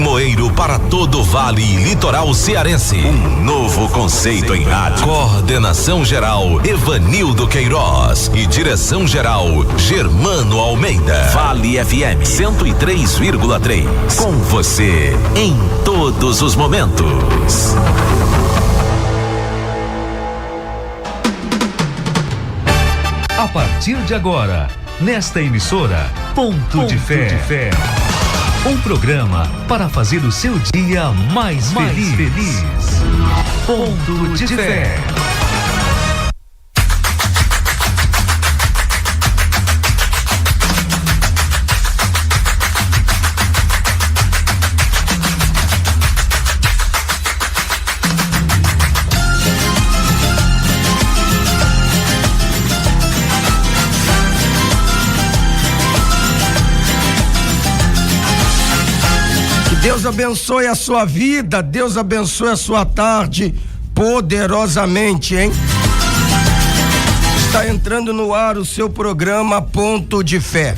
Limoeiro para todo o Vale e Litoral Cearense. Um novo conceito em rádio. Coordenação geral Evanildo Queiroz e direção geral Germano Almeida. Vale FM 103,3. Com você em todos os momentos. A partir de agora, nesta emissora, Ponto de Fé. Um programa para fazer o seu dia mais feliz. Ponto de Fé. Deus abençoe a sua vida, Deus abençoe a sua tarde poderosamente, hein? Está entrando no ar o seu programa Ponto de Fé.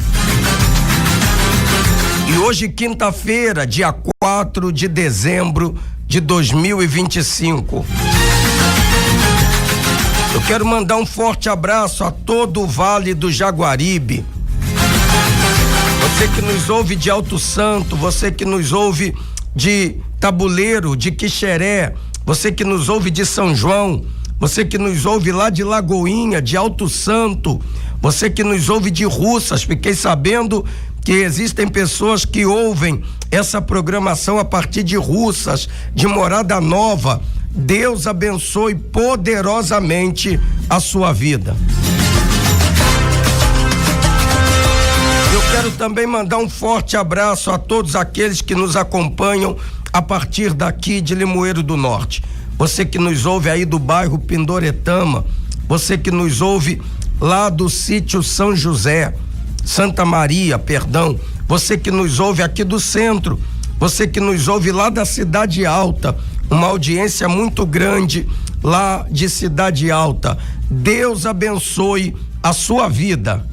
E hoje, quinta-feira, dia 4 de dezembro de 2025. Eu quero mandar um forte abraço a todo o Vale do Jaguaribe. Você que nos ouve de Alto Santo, você que nos ouve de Tabuleiro, de Quixeré, você que nos ouve de São João, você que nos ouve lá de Lagoinha, de Alto Santo, você que nos ouve de Russas. Fiquei sabendo que existem pessoas que ouvem essa programação a partir de Russas, de Morada Nova. Deus abençoe poderosamente a sua vida. Quero também mandar um forte abraço a todos aqueles que nos acompanham a partir daqui de Limoeiro do Norte. Você que nos ouve aí do bairro Pindoretama, você que nos ouve lá do sítio São José, Santa Maria, perdão, você que nos ouve aqui do centro, você que nos ouve lá da Cidade Alta, uma audiência muito grande lá de Cidade Alta. Deus abençoe a sua vida.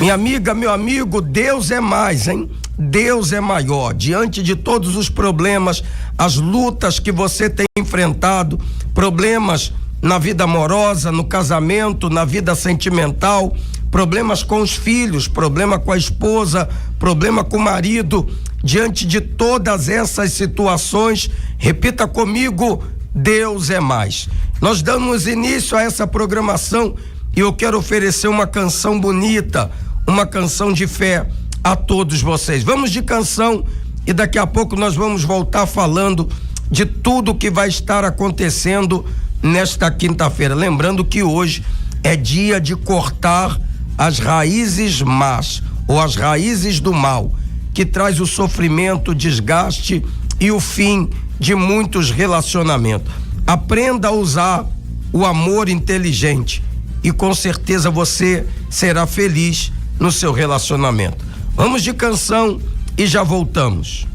Minha amiga, meu amigo, Deus é mais, hein? Deus é maior. Diante de todos os problemas, as lutas que você tem enfrentado, problemas na vida amorosa, no casamento, na vida sentimental, problemas com os filhos, problema com a esposa, problema com o marido, diante de todas essas situações, repita comigo, Deus é mais. Nós damos início a essa programação e eu quero oferecer uma canção bonita, uma canção de fé a todos vocês. Vamos de canção e daqui a pouco nós vamos voltar falando de tudo que vai estar acontecendo nesta quinta-feira. Lembrando que hoje é dia de cortar as raízes más ou as raízes do mal, que traz o sofrimento, o desgaste e o fim de muitos relacionamentos. Aprenda a usar o amor inteligente e com certeza você será feliz no seu relacionamento. Vamos de canção e já voltamos.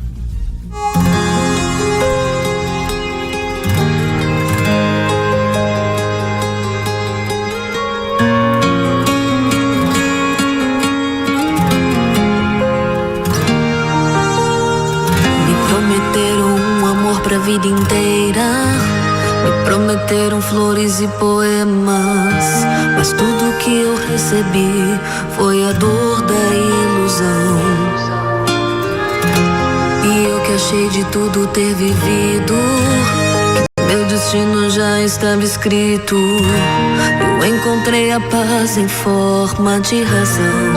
Me prometeram um amor pra vida inteira, me prometeram flores e poemas, mas tudo que eu recebi foi a dor da ilusão. E eu que achei de tudo ter vivido, que meu destino já estava escrito, eu encontrei a paz em forma de razão.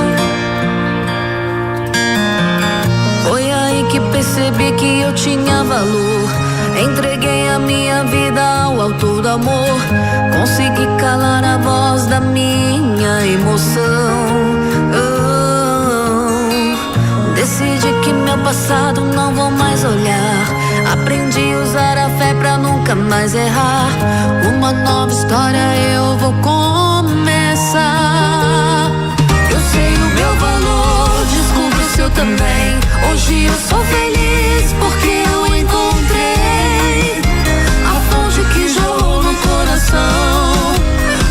Foi aí que percebi que eu tinha valor, entreguei a minha vida ao autor do amor, consegui calar a voz da minha emoção. Decidi que meu passado não vou mais olhar, aprendi a usar a fé pra nunca mais errar. Uma nova história eu vou começar. Eu sei o meu valor, descubro o seu também. Hoje eu sou feliz porque eu encontrei a fonte que jorrou no coração,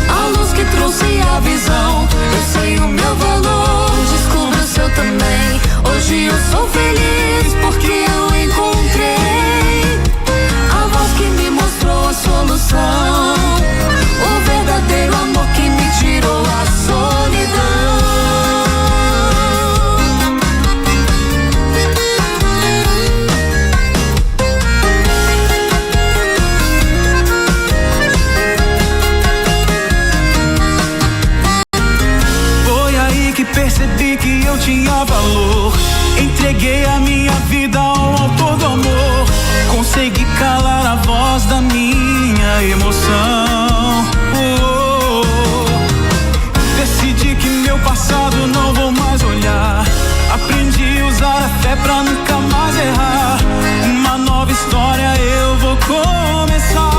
a luz que trouxe a visão. Eu sei o meu valor, descubro o seu também. Hoje eu Entreguei a minha vida ao autor do amor. Consegui calar a voz da minha emoção. Decidi que meu passado não vou mais olhar. Aprendi a usar a fé pra nunca mais errar. Uma nova história eu vou começar.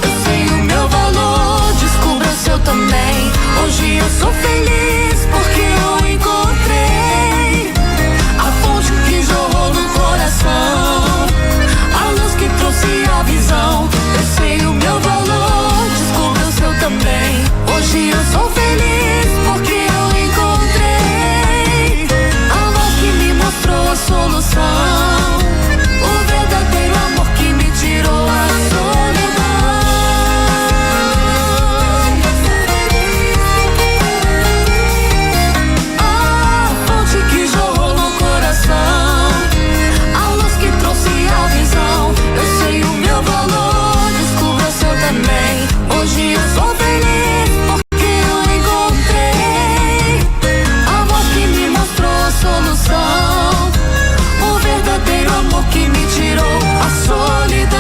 Eu sei o meu valor, descubra o seu também. Hoje eu sou feliz porque eu encontrei a fonte que jorrou no coração, a luz que trouxe a visão. Eu sei o meu valor, descubra o seu também. Hoje eu sou feliz porque eu encontrei a voz que me mostrou a solução, o verdadeiro amor que me tirou a solidão. A fonte que jorrou no coração, a luz que trouxe a visão. Eu sei o meu valor, descubra o seu também. Hoje eu sou feliz porque eu encontrei a voz que me mostrou a solução, o verdadeiro amor que me tirou a solidão.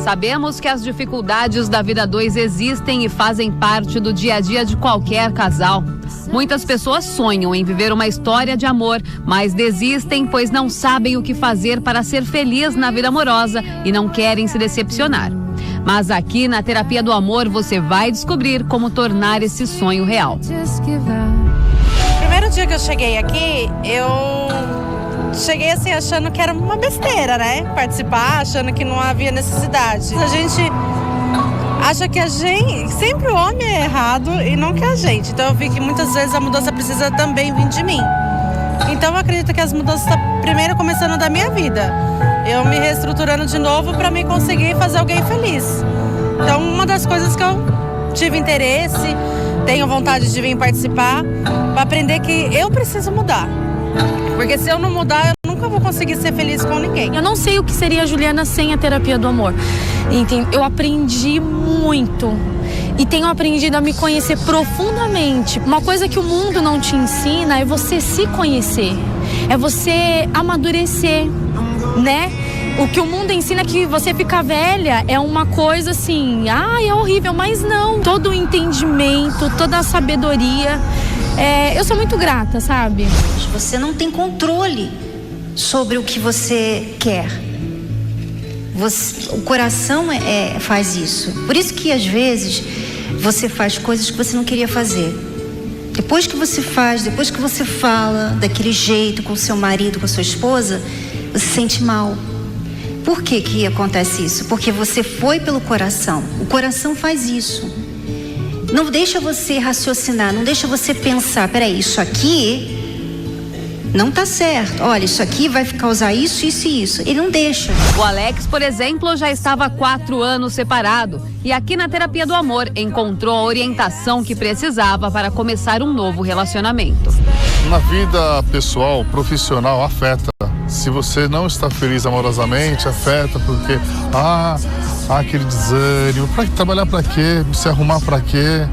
Sabemos que as dificuldades da vida a dois existem e fazem parte do dia a dia de qualquer casal. Muitas pessoas sonham em viver uma história de amor, mas desistem pois não sabem o que fazer para ser feliz na vida amorosa e não querem se decepcionar. Mas aqui na Terapia do Amor você vai descobrir como tornar esse sonho real. Primeiro dia que eu cheguei aqui, eu cheguei assim achando que era uma besteira, né? Participar, achando que não havia necessidade. A gente acha que sempre o homem é errado e não que a gente. Então eu vi que muitas vezes a mudança precisa também vir de mim. Então eu acredito que as mudanças estão primeiro começando da minha vida. Eu me reestruturando de novo para me conseguir fazer alguém feliz. Então uma das coisas que eu tive interesse, tenho vontade de vir participar, para aprender que eu preciso mudar. Porque se eu não mudar, eu nunca vou conseguir ser feliz com ninguém. Eu não sei o que seria a Juliana sem a Terapia do Amor. Eu aprendi muito e tenho aprendido a me conhecer profundamente. Uma coisa que o mundo não te ensina é você se conhecer, é você amadurecer, né? O que o mundo ensina é que você ficar velha é uma coisa assim, é horrível, mas não. Todo o entendimento, toda a sabedoria, eu sou muito grata, sabe? Você não tem controle sobre o que você quer. O coração faz isso. Por isso que às vezes você faz coisas que você não queria fazer. Depois que você faz, depois que você fala daquele jeito com o seu marido, com a sua esposa, você se sente mal. Por que acontece isso? Porque você foi pelo coração. O coração faz isso. Não deixa você raciocinar, não deixa você pensar, peraí, isso aqui não tá certo. Olha, isso aqui vai causar isso, isso e isso. Ele não deixa. O Alex, por exemplo, já estava há 4 anos separado e aqui na Terapia do Amor encontrou a orientação que precisava para começar um novo relacionamento. Na vida pessoal, profissional, afeta. Se você não está feliz amorosamente, afeta porque, aquele desânimo, trabalhar pra quê? Se arrumar pra quê?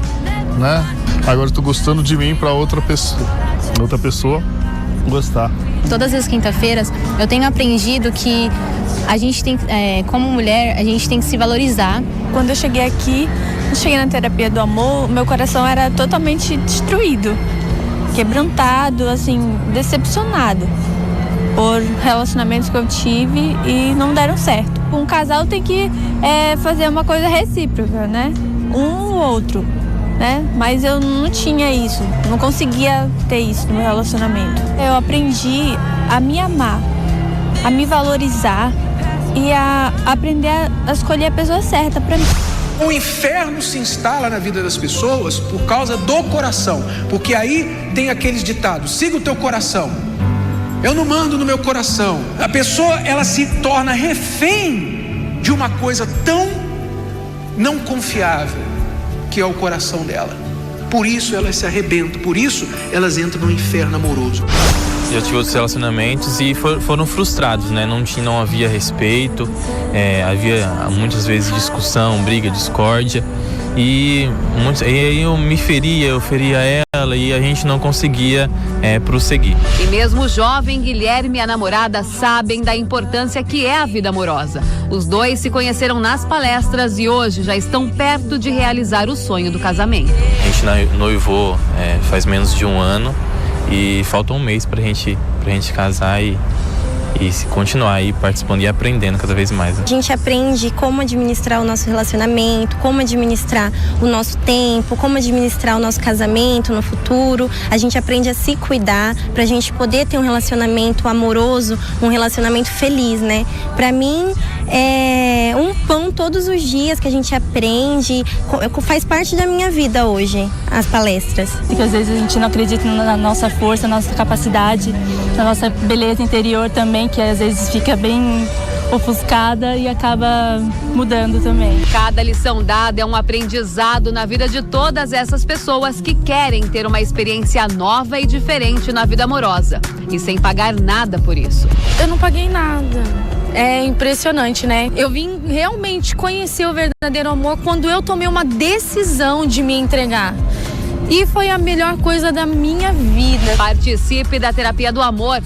Né? Agora eu tô gostando de mim pra outra pessoa gostar. Todas as quinta-feiras eu tenho aprendido que a gente tem, como mulher, a gente tem que se valorizar. Quando eu cheguei aqui, cheguei na Terapia do Amor, meu coração era totalmente destruído, quebrantado, assim, decepcionado por relacionamentos que eu tive e não deram certo. Um casal tem que fazer uma coisa recíproca, né? Um ou outro, né? Mas eu não tinha isso, não conseguia ter isso no meu relacionamento. Eu aprendi a me amar, a me valorizar e a aprender a escolher a pessoa certa para mim. O inferno se instala na vida das pessoas por causa do coração, porque aí tem aqueles ditados: siga o teu coração. Eu não mando no meu coração. A pessoa, ela se torna refém de uma coisa tão não confiável que é o coração dela. Por isso elas se arrebentam, por isso elas entram no inferno amoroso. já tive outros relacionamentos e foram frustrados, né? Não havia respeito, havia muitas vezes discussão, briga, discórdia. E aí eu feria ela e a gente não conseguia prosseguir. E mesmo o jovem Guilherme e a namorada sabem da importância que é a vida amorosa. Os dois se conheceram nas palestras e hoje já estão perto de realizar o sonho do casamento. A gente noivou faz menos de 1 ano e falta 1 mês pra gente casar e continuar aí participando e aprendendo cada vez mais. Né? A gente aprende como administrar o nosso relacionamento, como administrar o nosso tempo, como administrar o nosso casamento no futuro. A gente aprende a se cuidar pra gente poder ter um relacionamento amoroso, um relacionamento feliz, né? Pra mim, é um pão todos os dias que a gente aprende, faz parte da minha vida hoje, as palestras. Porque às vezes a gente não acredita na nossa força, na nossa capacidade, na nossa beleza interior também, que às vezes fica bem ofuscada e acaba mudando também. Cada lição dada é um aprendizado na vida de todas essas pessoas que querem ter uma experiência nova e diferente na vida amorosa e sem pagar nada por isso. Eu não paguei nada. É impressionante, né? Eu vim realmente conhecer o verdadeiro amor quando eu tomei uma decisão de me entregar. E foi a melhor coisa da minha vida. Participe da Terapia do Amor.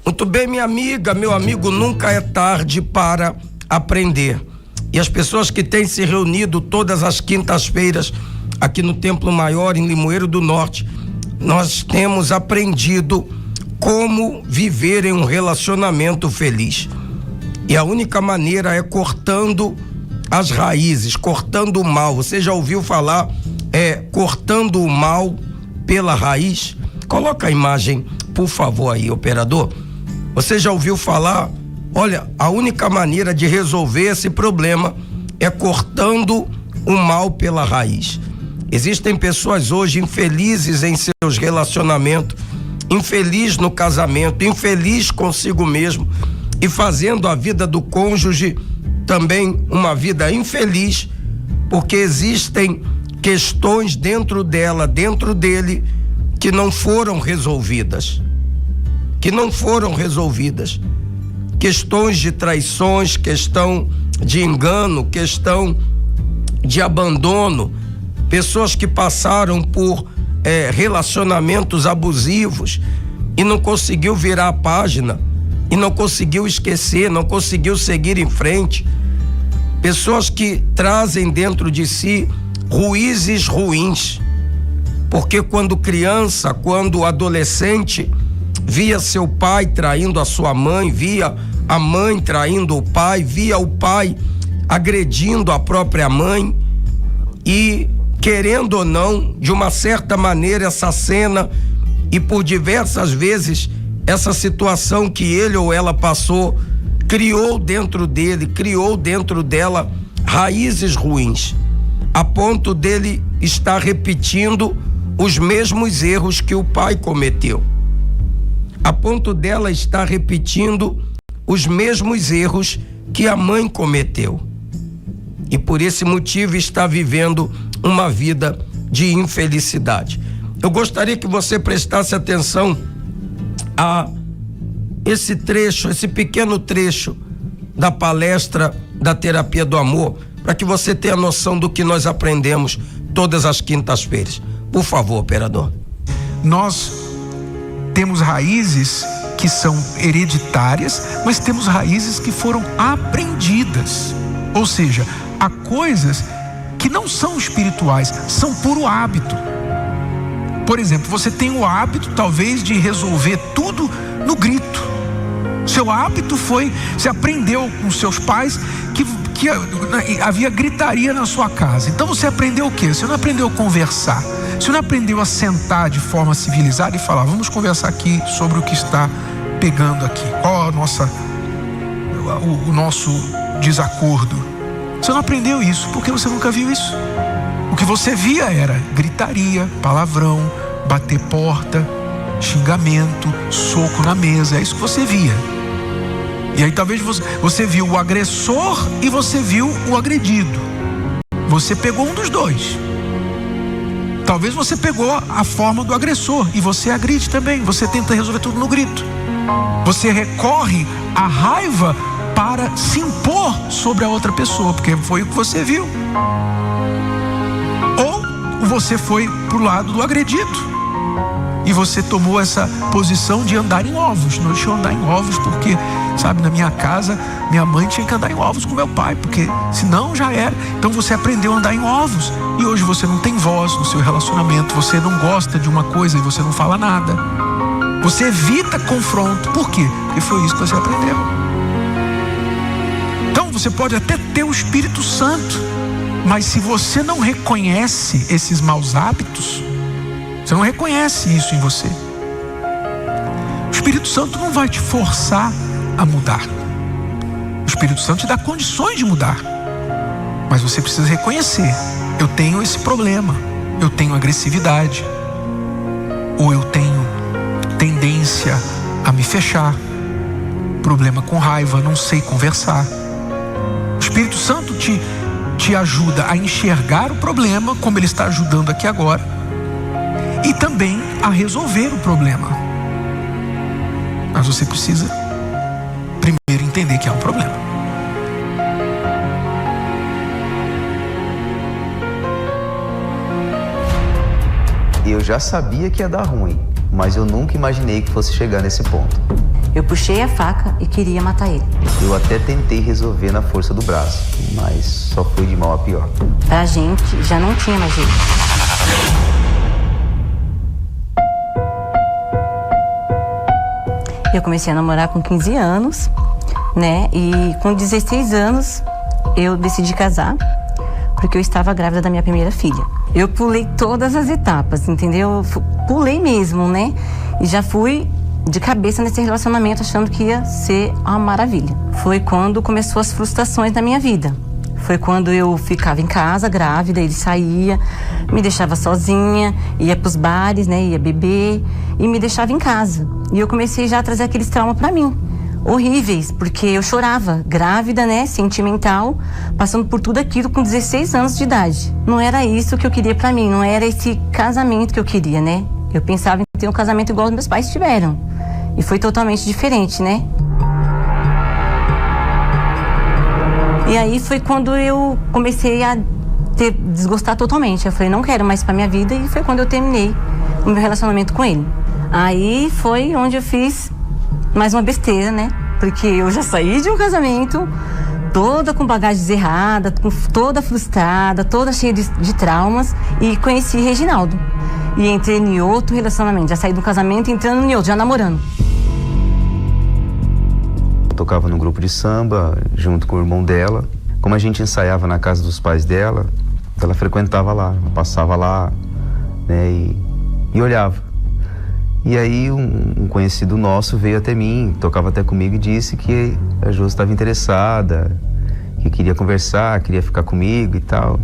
Muito bem, minha amiga, meu amigo, nunca é tarde para aprender. E as pessoas que têm se reunido todas as quintas-feiras aqui no Templo Maior, em Limoeiro do Norte, nós temos aprendido como viver em um relacionamento feliz. E a única maneira é cortando as raízes, cortando o mal. Você já ouviu falar cortando o mal pela raiz? Coloca a imagem, por favor, aí, operador. Você já ouviu falar? Olha, a única maneira de resolver esse problema é cortando o mal pela raiz. Existem pessoas hoje infelizes em seus relacionamentos, infeliz no casamento, infeliz consigo mesmo e fazendo a vida do cônjuge também uma vida infeliz, porque existem questões dentro dela, dentro dele, que não foram resolvidas. Questões de traições, questão de engano, questão de abandono, pessoas que passaram por relacionamentos abusivos e não conseguiu virar a página, e não conseguiu esquecer, não conseguiu seguir em frente. Pessoas que trazem dentro de si ruízes ruins, porque quando criança, quando adolescente, via seu pai traindo a sua mãe, via a mãe traindo o pai, via o pai agredindo a própria mãe e, querendo ou não, de uma certa maneira, essa cena e por diversas vezes essa situação que ele ou ela passou criou dentro dele, criou dentro dela raízes ruins, a ponto dele estar repetindo os mesmos erros que o pai cometeu, a ponto dela estar repetindo os mesmos erros que a mãe cometeu, e por esse motivo está vivendo uma vida de infelicidade. Eu gostaria que você prestasse atenção a esse trecho, esse pequeno trecho da palestra da Terapia do Amor, para que você tenha noção do que nós aprendemos todas as quintas-feiras. Por favor, operador. Nós temos raízes que são hereditárias, mas temos raízes que foram aprendidas. Ou seja, há coisas que não são espirituais, são puro hábito. Por exemplo, você tem o hábito talvez de resolver tudo no grito. Seu hábito foi, você aprendeu com seus pais que havia gritaria na sua casa. Então você aprendeu o quê? Você não aprendeu a conversar. Você não aprendeu a sentar de forma civilizada e falar: vamos conversar aqui sobre o que está pegando aqui. Qual o nosso desacordo? Você não aprendeu isso porque você nunca viu isso. O que você via era gritaria, palavrão, bater porta, xingamento, soco na mesa. É isso que você via. E aí talvez você viu o agressor e você viu o agredido. Você pegou um dos dois. Talvez você pegou a forma do agressor e você agride também. Você tenta resolver tudo no grito. Você recorre à raiva para se impor sobre a outra pessoa, porque foi o que você viu. Ou você foi pro lado do agredido e você tomou essa posição de andar em ovos. Não, deixa eu andar em ovos porque, sabe, na minha casa, minha mãe tinha que andar em ovos com meu pai, porque senão já era. Então você aprendeu a andar em ovos e hoje você não tem voz no seu relacionamento. Você não gosta de uma coisa e você não fala nada. Você evita confronto. Por quê? Porque foi isso que você aprendeu. Então você pode até ter o Espírito Santo, mas se você não reconhece esses maus hábitos, você não reconhece isso em você, o Espírito Santo não vai te forçar a mudar. O Espírito Santo te dá condições de mudar, mas você precisa reconhecer: eu tenho esse problema, eu tenho agressividade, ou eu tenho tendência a me fechar, problema com raiva, não sei conversar. O Espírito Santo te ajuda a enxergar o problema, como ele está ajudando aqui agora, e também a resolver o problema. Mas você precisa primeiro entender que há um problema. Eu já sabia que ia dar ruim, mas eu nunca imaginei que fosse chegar nesse ponto. Eu puxei a faca e queria matar ele. Eu até tentei resolver na força do braço, mas só foi de mal a pior. Pra gente, já não tinha mais jeito. Eu comecei a namorar com 15 anos, né? E com 16 anos, eu decidi casar, porque eu estava grávida da minha primeira filha. Eu pulei todas as etapas, entendeu? Pulei mesmo, né? E já fui de cabeça nesse relacionamento, achando que ia ser uma maravilha. Foi quando começou as frustrações na minha vida. Foi quando eu ficava em casa, grávida, ele saía, me deixava sozinha, ia pros bares, né, ia beber e me deixava em casa. E eu comecei já a trazer aqueles traumas pra mim, horríveis, porque eu chorava, grávida, né, sentimental, passando por tudo aquilo com 16 anos de idade. Não era isso que eu queria pra mim, não era esse casamento que eu queria, né? Eu pensava em ter um casamento igual os meus pais tiveram. E foi totalmente diferente, né? E aí foi quando eu comecei a desgostar totalmente. Eu falei, não quero mais pra minha vida. E foi quando eu terminei o meu relacionamento com ele. Aí foi onde eu fiz mais uma besteira, né? Porque eu já saí de um casamento toda com bagagens erradas, toda frustrada, toda cheia de traumas. E conheci Reginaldo. E entrei em outro relacionamento. Já saí do casamento e entrando em outro, já namorando. Tocava no grupo de samba, junto com o irmão dela. Como a gente ensaiava na casa dos pais dela, ela frequentava lá, passava lá, né, e olhava. E aí um conhecido nosso veio até mim, tocava até comigo e disse que a Josi estava interessada, que queria conversar, queria ficar comigo e tal.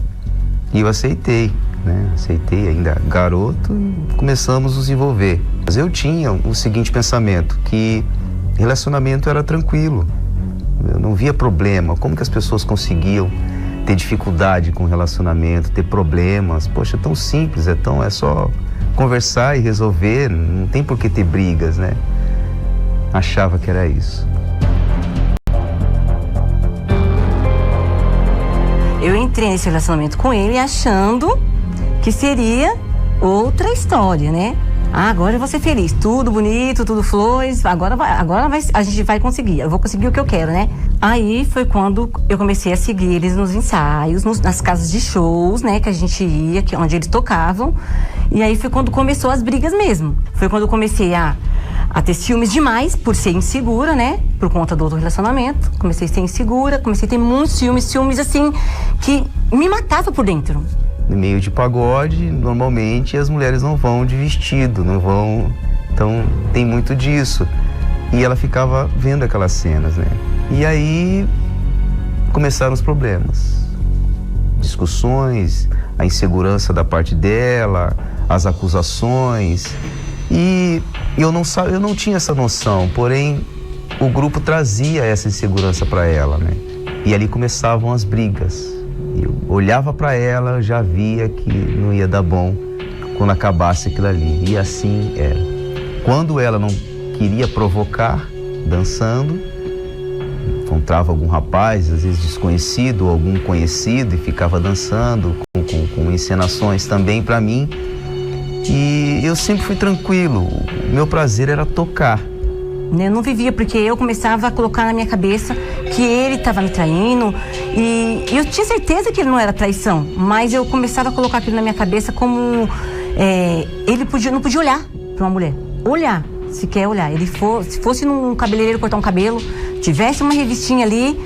E eu aceitei, né? Aceitei, ainda garoto, e começamos a nos envolver. Mas eu tinha o seguinte pensamento, que relacionamento era tranquilo, eu não via problema. Como que as pessoas conseguiam ter dificuldade com relacionamento, ter problemas? Poxa, é tão simples, é só conversar e resolver, não tem por que ter brigas, né? Achava que era isso. Eu entrei nesse relacionamento com ele achando que seria outra história, né? Ah, agora eu vou ser feliz, tudo bonito, tudo flores, agora a gente vai conseguir, eu vou conseguir o que eu quero, né? Aí foi quando eu comecei a seguir eles nos ensaios, nas casas de shows, né, que a gente ia, onde eles tocavam. E aí foi quando começou as brigas mesmo. Foi quando eu comecei a a ter ciúmes demais, por ser insegura, né? Por conta do outro relacionamento. Comecei a ser insegura, comecei a ter muitos ciúmes assim, que me matava por dentro. No meio de pagode, normalmente as mulheres não vão de vestido, não vão... Então, tem muito disso. E ela ficava vendo aquelas cenas, né? E aí, começaram os problemas. Discussões, a insegurança da parte dela, as acusações. E eu não tinha essa noção, porém o grupo trazia essa insegurança para ela, né? E ali começavam as brigas. Eu olhava para ela, já via que não ia dar bom quando acabasse aquilo ali. E assim era. Quando ela não queria provocar, dançando, encontrava algum rapaz, às vezes desconhecido, ou algum conhecido, e ficava dançando com encenações também para mim. E eu sempre fui tranquilo, o meu prazer era tocar. Eu não vivia, porque eu começava a colocar na minha cabeça que ele estava me traindo, e eu tinha certeza que ele não era traição, mas eu começava a colocar aquilo na minha cabeça como ele não podia olhar para uma mulher, olhar, se quer olhar. Se fosse num cabeleireiro cortar um cabelo, tivesse uma revistinha ali,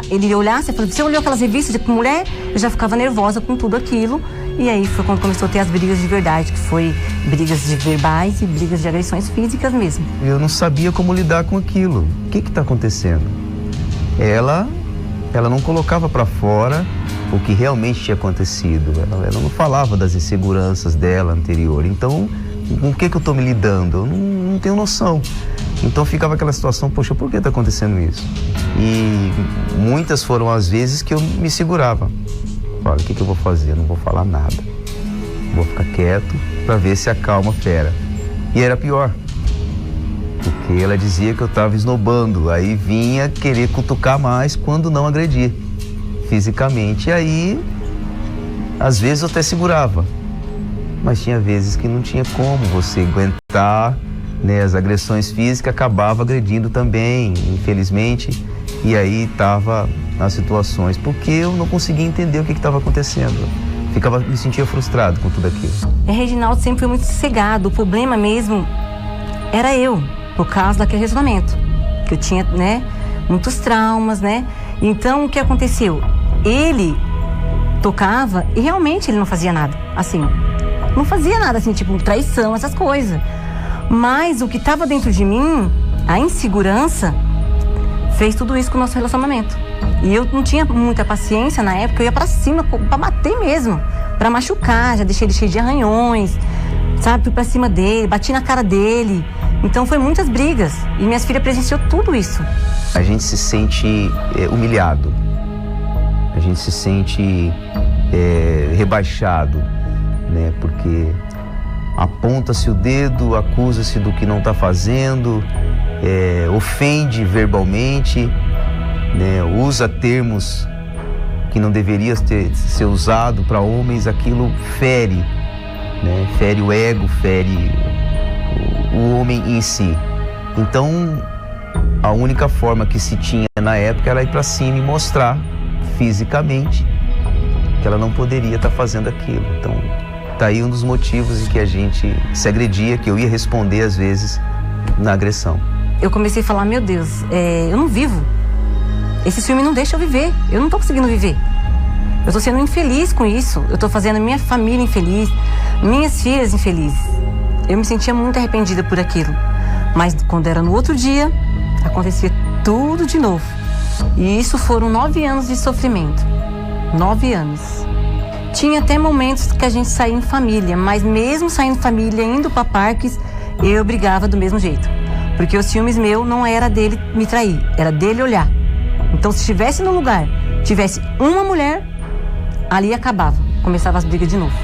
ele olhasse, você olhou aquelas revistas de mulher, eu já ficava nervosa com tudo aquilo. E aí foi quando começou a ter as brigas de verdade, que foi brigas de verbais e brigas de agressões físicas mesmo. Eu não sabia como lidar com aquilo. O que está acontecendo? Ela não colocava para fora o que realmente tinha acontecido. Ela não falava das inseguranças dela anterior. Então, com o que eu estou me lidando? Eu não tenho noção. Então ficava aquela situação, poxa, por que está acontecendo isso? E muitas foram as vezes que eu me segurava. Olha, o que eu vou fazer? Eu não vou falar nada. Vou ficar quieto para ver se acalma a fera. E era pior. Porque ela dizia que eu estava esnobando. Aí vinha querer cutucar mais quando não agredir fisicamente. E aí, às vezes eu até segurava. Mas tinha vezes que não tinha como você aguentar, né? As agressões físicas, acabava agredindo também, infelizmente. E aí estava nas situações, porque eu não conseguia entender o que estava acontecendo. Me sentia frustrado com tudo aquilo. Reginaldo sempre foi muito sossegado. O problema mesmo era eu, por causa daquele relacionamento. Que eu tinha, né, muitos traumas, né? Então, o que aconteceu? Ele tocava e realmente ele não fazia nada, assim. Não fazia nada, assim, tipo traição, essas coisas. Mas o que estava dentro de mim, a insegurança, fez tudo isso com o nosso relacionamento. E eu não tinha muita paciência na época, eu ia pra cima, pra bater mesmo, pra machucar, já deixei ele cheio de arranhões, sabe, fui pra cima dele, bati na cara dele. Então foi muitas brigas, e minhas filhas presenciou tudo isso. A gente se sente humilhado, a gente se sente rebaixado, né, porque aponta-se o dedo, acusa-se do que não está fazendo, ofende verbalmente, né, usa termos que não deveria ser usado para homens. Aquilo fere, né, fere o ego, fere o homem em si. Então, a única forma que se tinha na época era ir para cima e mostrar fisicamente que ela não poderia estar fazendo aquilo. Então, tá aí um dos motivos em que a gente se agredia, que eu ia responder às vezes na agressão. Eu comecei a falar, meu Deus, eu não vivo. Esse filme não deixa eu viver. Eu não tô conseguindo viver. Eu tô sendo infeliz com isso. Eu tô fazendo minha família infeliz, minhas filhas infelizes. Eu me sentia muito arrependida por aquilo. Mas quando era no outro dia, acontecia tudo de novo. E isso foram 9 anos de sofrimento. 9 anos. Tinha até momentos que a gente saía em família, mas mesmo saindo em família, indo para parques, eu brigava do mesmo jeito. Porque os ciúmes meu não era dele me trair, era dele olhar. Então, se estivesse no lugar, tivesse uma mulher, ali acabava, começava as brigas de novo.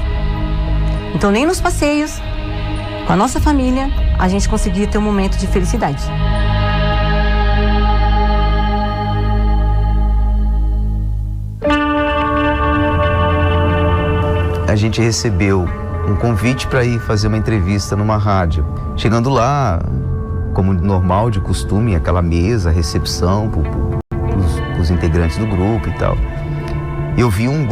Então, nem nos passeios, com a nossa família, a gente conseguia ter um momento de felicidade. A gente recebeu um convite para ir fazer uma entrevista numa rádio. Chegando lá, como normal, de costume, aquela mesa, recepção os integrantes do grupo e tal. Eu vi um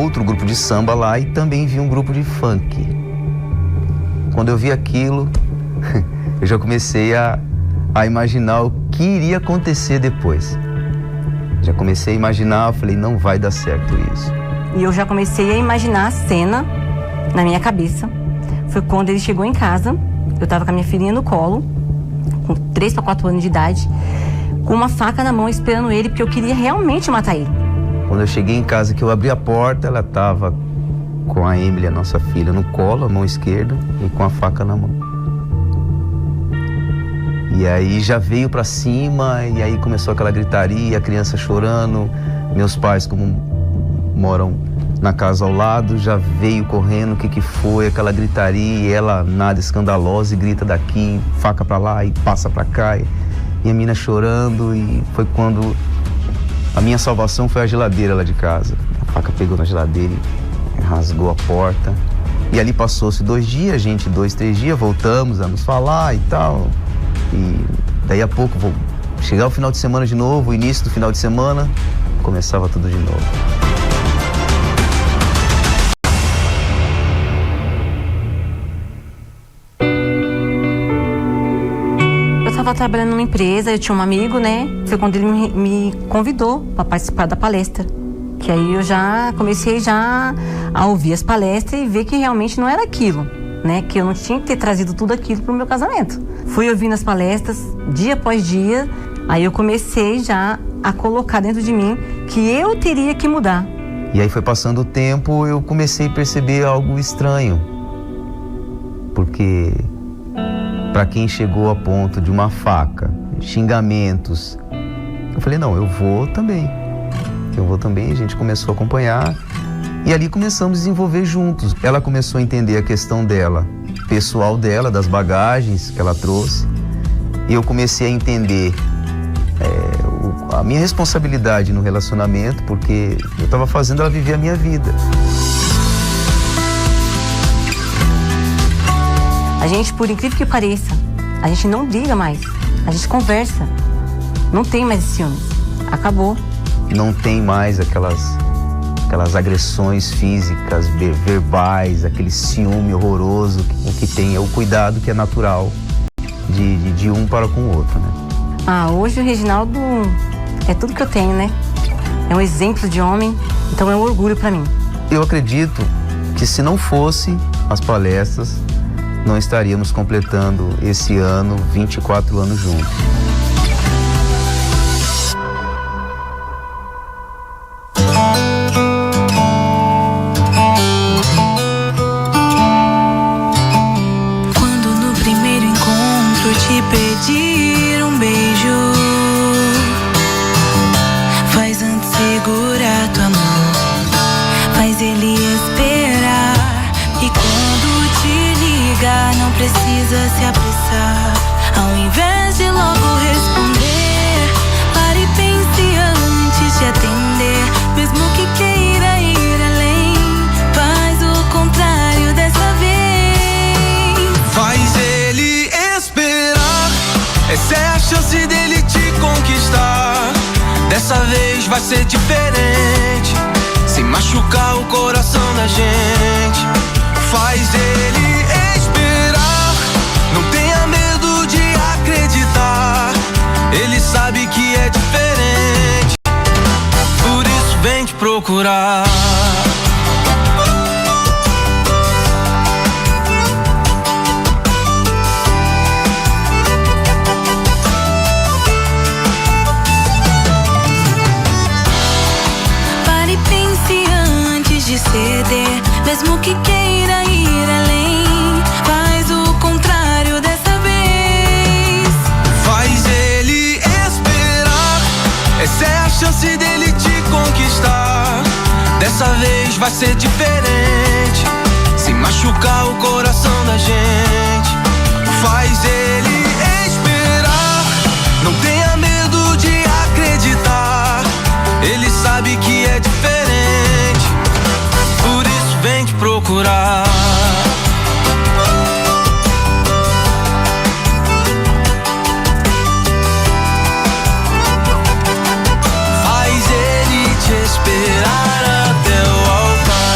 outro grupo de samba lá, e também vi um grupo de funk. Quando eu vi aquilo, eu já comecei a imaginar o que iria acontecer depois. Já comecei a imaginar, eu falei, não vai dar certo isso. E eu já comecei a imaginar a cena na minha cabeça. Foi quando ele chegou em casa, eu tava com a minha filhinha no colo, com 3 para 4 anos de idade, com uma faca na mão esperando ele, porque eu queria realmente matar ele. Quando eu cheguei em casa, que eu abri a porta, ela tava com a Emily, a nossa filha, no colo, a mão esquerda, e com a faca na mão. E aí já veio pra cima, e aí começou aquela gritaria, a criança chorando. Meus pais, como moram na casa ao lado, já veio correndo, o que foi, aquela gritaria, e ela nada escandalosa e grita daqui, faca pra lá e passa pra cá, e a menina chorando. E foi quando a minha salvação foi a geladeira lá de casa. A faca pegou na geladeira e rasgou a porta. E ali passou-se 2 dias, a gente 2, 3 dias, voltamos a nos falar e tal. E daí a pouco, vou chegar o final de semana de novo, o início do final de semana, começava tudo de novo. Eu estava trabalhando numa empresa, eu tinha um amigo, né? Foi quando ele me convidou para participar da palestra. Que aí eu já comecei a ouvir as palestras e ver que realmente não era aquilo, né? Que eu não tinha que ter trazido tudo aquilo para o meu casamento. Fui ouvindo as palestras, dia após dia, aí eu comecei já a colocar dentro de mim que eu teria que mudar. E aí foi passando o tempo, eu comecei a perceber algo estranho. Porque para quem chegou a ponto de uma faca, xingamentos, eu falei, não, eu vou também. A gente começou a acompanhar e ali começamos a desenvolver juntos. Ela começou a entender a questão dela, pessoal dela, das bagagens que ela trouxe. E eu comecei a entender a minha responsabilidade no relacionamento, porque eu estava fazendo ela viver a minha vida. A gente, por incrível que pareça, a gente não briga mais, a gente conversa. Não tem mais ciúmes, acabou. Não tem mais aquelas agressões físicas, verbais, aquele ciúme horroroso. O que tem é o cuidado que é natural de um para com o outro, né? Hoje o Reginaldo é tudo que eu tenho, né? É um exemplo de homem, então é um orgulho para mim. Eu acredito que se não fosse as palestras, não estaríamos completando esse ano 24 anos juntos. Precisa se apressar, ao invés de logo responder, pare e pense antes de atender. Mesmo que queira ir além, faz o contrário dessa vez. Faz ele esperar, essa é a chance dele te conquistar. Dessa vez vai ser diferente, sem machucar o coração da gente. Faz ele esperar, não tenha medo de acreditar. Ele sabe que é diferente, por isso vem te procurar. Pare e pense antes de ceder, mesmo que queira ir além. Faz o contrário dessa vez. Faz ele esperar, essa é a chance dele te conquistar. Dessa vez vai ser diferente, sem machucar o coração da gente. Faz ele esperar, não tenha medo de acreditar. Ele sabe que é diferente, por isso vem te procurar. Faz ele te esperar até o altar.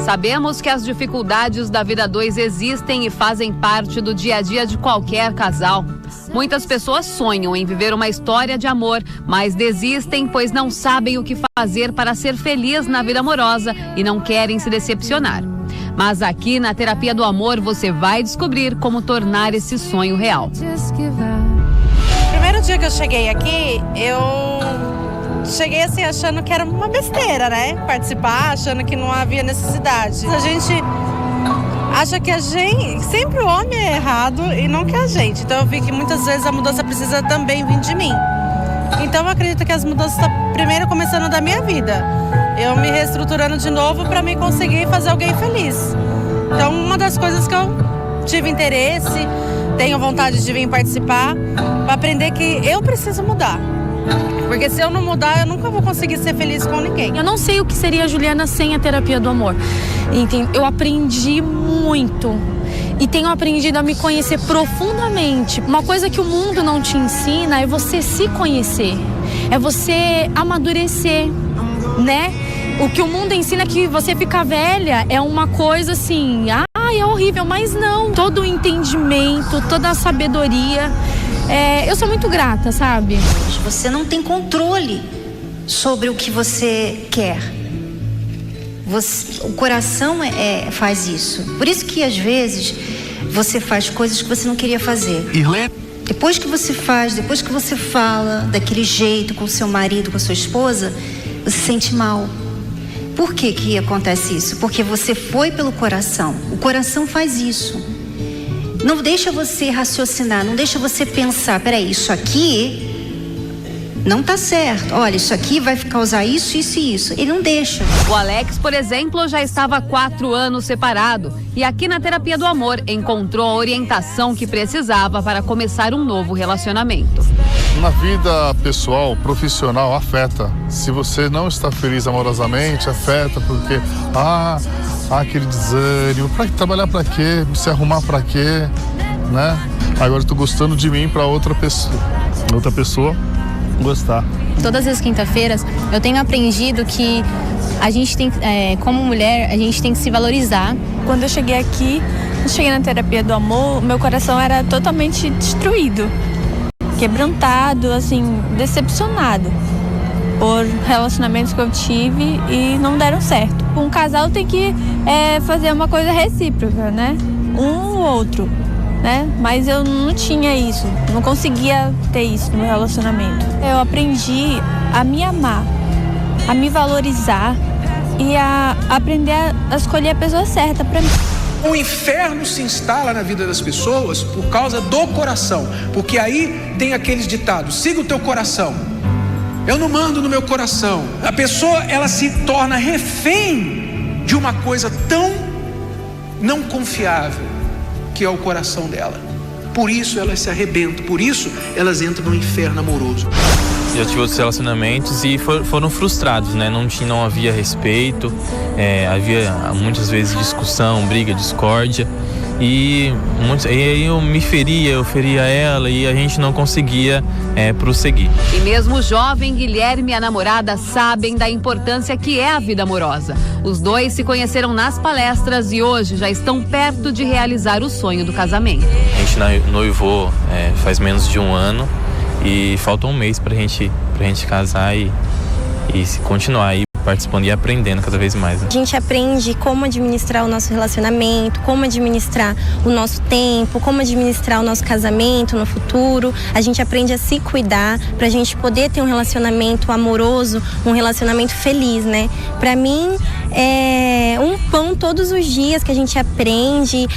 Sabemos que as dificuldades da vida a dois existem e fazem parte do dia a dia de qualquer casal. Muitas pessoas sonham em viver uma história de amor, mas desistem pois não sabem o que fazer para ser feliz na vida amorosa e não querem se decepcionar. Mas aqui na Terapia do Amor você vai descobrir como tornar esse sonho real. Primeiro dia que eu cheguei aqui, eu cheguei assim achando que era uma besteira, né? Participar, achando que não havia necessidade. A gente acha que sempre o homem é errado e não que a gente. Então eu vi que muitas vezes a mudança precisa também vir de mim. Então eu acredito que as mudanças estão primeiro começando da minha vida. Eu me reestruturando de novo para me conseguir fazer alguém feliz. Então uma das coisas que eu tive interesse, tenho vontade de vir participar, para aprender que eu preciso mudar. Porque se eu não mudar, eu nunca vou conseguir ser feliz com ninguém. Eu não sei o que seria a Juliana sem a terapia do amor. Eu aprendi muito. E tenho aprendido a me conhecer profundamente. Uma coisa que o mundo não te ensina é você se conhecer. É você amadurecer, né? O que o mundo ensina é que você ficar velha é uma coisa assim, é horrível, mas não. Todo o entendimento, toda a sabedoria. Eu sou muito grata, sabe? Você não tem controle sobre o que você quer. O coração faz isso. Por isso que às vezes você faz coisas que você não queria fazer. Depois que você faz, depois que você fala daquele jeito com seu marido, com sua esposa, você se sente mal. Por que acontece isso? Porque você foi pelo coração. O coração faz isso. Não deixa você raciocinar, não deixa você pensar, peraí, isso aqui não tá certo. Olha, isso aqui vai causar isso, isso e isso. Ele não deixa. O Alex, por exemplo, já estava há 4 anos separado e aqui na Terapia do Amor encontrou a orientação que precisava para começar um novo relacionamento. Na vida pessoal, profissional, afeta. Se você não está feliz amorosamente, afeta porque, aquele desânimo. Trabalhar pra quê? Se arrumar pra quê? Né? Agora eu tô gostando de mim pra outra pessoa gostar. Todas as quinta-feiras eu tenho aprendido que a gente tem, como mulher, a gente tem que se valorizar. Quando eu cheguei aqui, cheguei na Terapia do Amor, meu coração era totalmente destruído. Quebrantado, assim, decepcionado por relacionamentos que eu tive e não deram certo. Um casal tem que fazer uma coisa recíproca, né? Um ou outro, né? Mas eu não tinha isso, não conseguia ter isso no meu relacionamento. Eu aprendi a me amar, a me valorizar e a aprender a escolher a pessoa certa para mim. O inferno se instala na vida das pessoas por causa do coração, porque aí tem aqueles ditados: siga o teu coração. Eu não mando no meu coração. A pessoa, ela se torna refém de uma coisa tão não confiável que é o coração dela. Por isso elas se arrebentam, por isso elas entram no inferno amoroso. Já tive outros relacionamentos e foram frustrados, né? Não havia respeito, havia muitas vezes discussão, briga, discórdia. E aí eu feria ela e a gente não conseguia prosseguir. E mesmo o jovem Guilherme e a namorada sabem da importância que é a vida amorosa. Os dois se conheceram nas palestras e hoje já estão perto de realizar o sonho do casamento. A gente noivou faz menos de 1 ano e falta 1 mês pra gente casar e continuar aí participando e aprendendo cada vez mais. Né? A gente aprende como administrar o nosso relacionamento, como administrar o nosso tempo, como administrar o nosso casamento no futuro. A gente aprende a se cuidar pra gente poder ter um relacionamento amoroso, um relacionamento feliz, né? Pra mim, é um pão todos os dias que a gente aprende,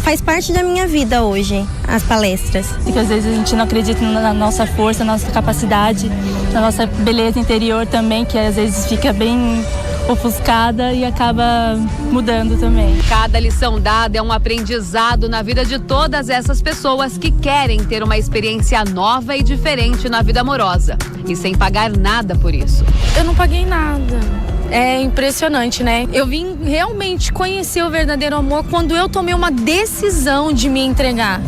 faz parte da minha vida hoje, as palestras. Porque às vezes a gente não acredita na nossa força, na nossa capacidade, na nossa beleza interior também, que às vezes fica bem ofuscada e acaba mudando também. Cada lição dada é um aprendizado na vida de todas essas pessoas que querem ter uma experiência nova e diferente na vida amorosa e sem pagar nada por isso. Eu não paguei nada. É impressionante, né? Eu vim realmente conhecer o verdadeiro amor quando eu tomei uma decisão de me entregar.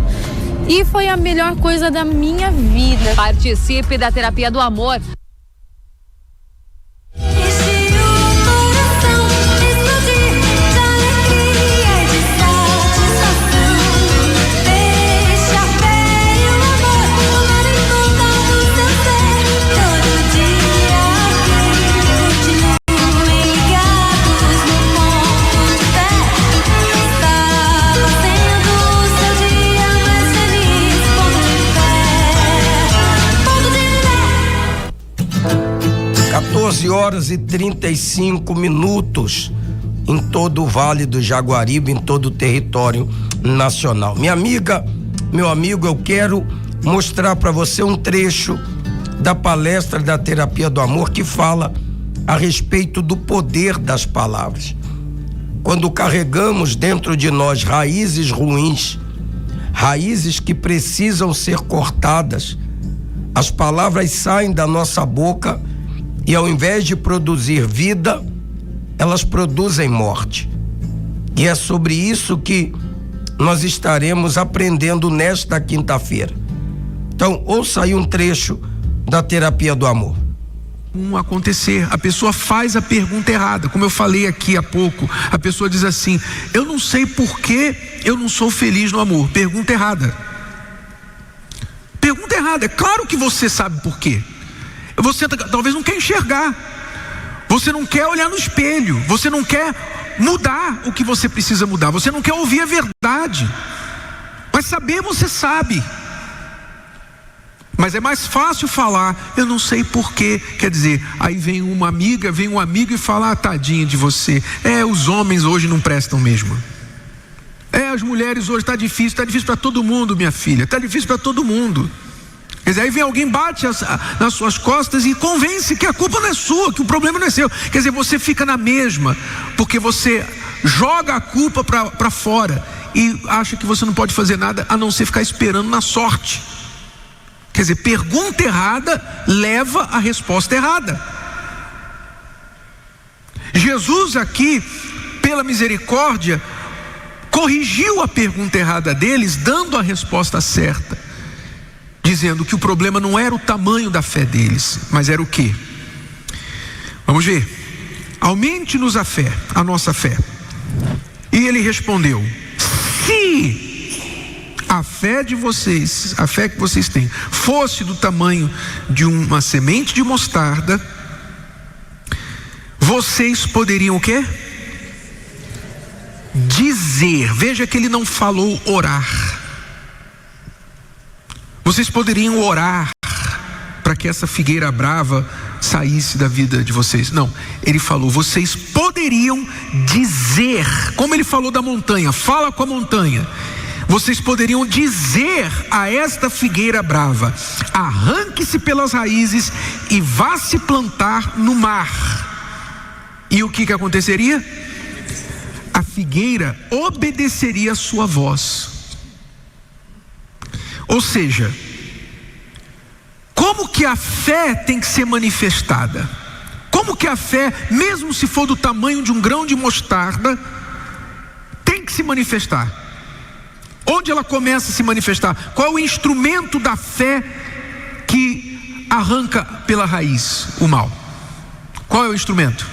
E foi a melhor coisa da minha vida. Participe da Terapia do Amor. E se o coração explodir, 14h35 em todo o Vale do Jaguaribe, em todo o território nacional. Minha amiga, meu amigo, eu quero mostrar para você um trecho da palestra da Terapia do Amor que fala a respeito do poder das palavras. Quando carregamos dentro de nós raízes ruins, raízes que precisam ser cortadas, as palavras saem da nossa boca e, ao invés de produzir vida, elas produzem morte. E é sobre isso que nós estaremos aprendendo nesta quinta-feira. Então, ouça aí um trecho da Terapia do Amor. Acontecer, a pessoa faz a pergunta errada, como eu falei aqui há pouco. A pessoa diz assim: eu não sei por que eu não sou feliz no amor. Pergunta errada. Pergunta errada. É claro que você sabe por quê. Você talvez não quer enxergar, você não quer olhar no espelho, você não quer mudar o que você precisa mudar, você não quer ouvir a verdade. Mas saber, você sabe. Mas é mais fácil falar, eu não sei porquê. Quer dizer, aí vem uma amiga, vem um amigo e fala: tadinha de você. Os homens hoje não prestam mesmo. As mulheres hoje tá difícil para todo mundo, minha filha, tá difícil para todo mundo. Quer dizer, aí vem alguém, bate nas suas costas e convence que a culpa não é sua, que o problema não é seu. Quer dizer, você fica na mesma, porque você joga a culpa para fora e acha que você não pode fazer nada a não ser ficar esperando na sorte. Quer dizer, pergunta errada leva a resposta errada. Jesus aqui, pela misericórdia, corrigiu a pergunta errada deles, dando a resposta certa, dizendo que o problema não era o tamanho da fé deles, mas era o quê? Vamos ver. Aumente-nos a fé, a nossa fé. E ele respondeu: se a fé de vocês, a fé que vocês têm, fosse do tamanho de uma semente de mostarda, vocês poderiam o quê? Dizer. Veja que ele não falou orar. Vocês poderiam orar para que essa figueira brava saísse da vida de vocês. Não, ele falou: vocês poderiam dizer, como ele falou da montanha, fala com a montanha. Vocês poderiam dizer a esta figueira brava: arranque-se pelas raízes e vá se plantar no mar. E o que aconteceria? A figueira obedeceria a sua voz. Ou seja, como que a fé tem que ser manifestada? Como que a fé, mesmo se for do tamanho de um grão de mostarda, tem que se manifestar? Onde ela começa a se manifestar? Qual é o instrumento da fé que arranca pela raiz o mal? Qual é o instrumento?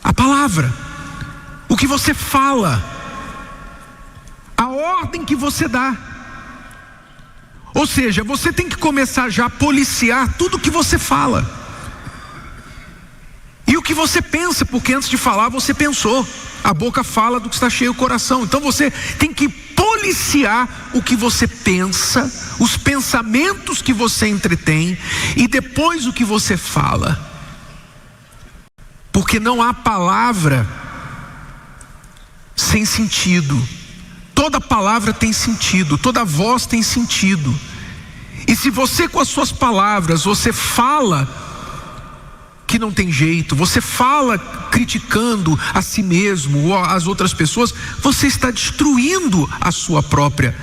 A palavra. O que você fala. A ordem que você dá. Ou seja, você tem que começar já a policiar tudo que você fala. E o que você pensa, porque antes de falar você pensou. A boca fala do que está cheio o coração. Então você tem que policiar o que você pensa, os pensamentos que você entretém e depois o que você fala. Porque não há palavra sem sentido. Toda palavra tem sentido, toda voz tem sentido. E se você com as suas palavras, você fala que não tem jeito, você fala criticando a si mesmo ou as outras pessoas, você está destruindo a sua própria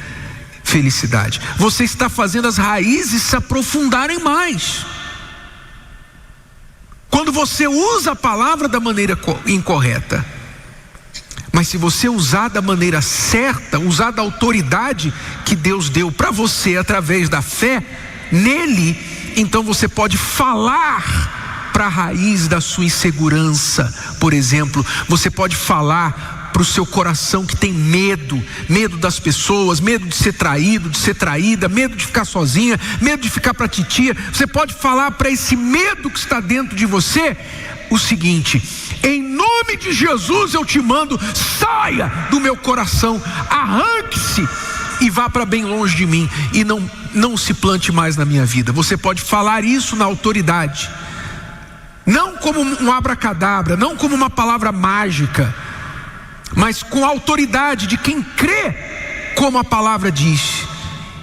felicidade. Você está fazendo as raízes se aprofundarem mais. Quando você usa a palavra da maneira incorreta. Mas se você usar da maneira certa, usar da autoridade que Deus deu para você através da fé nele, então você pode falar para a raiz da sua insegurança. Por exemplo, você pode falar para o seu coração que tem medo das pessoas, medo de ser traído, de ser traída, medo de ficar sozinha, medo de ficar para a titia. Você pode falar para esse medo que está dentro de você o seguinte: em nome de Jesus eu te mando, saia do meu coração, arranque-se e vá para bem longe de mim e não se plante mais na minha vida. Você pode falar isso na autoridade Não como um abracadabra, não como uma palavra mágica, mas com a autoridade de quem crê como a palavra diz.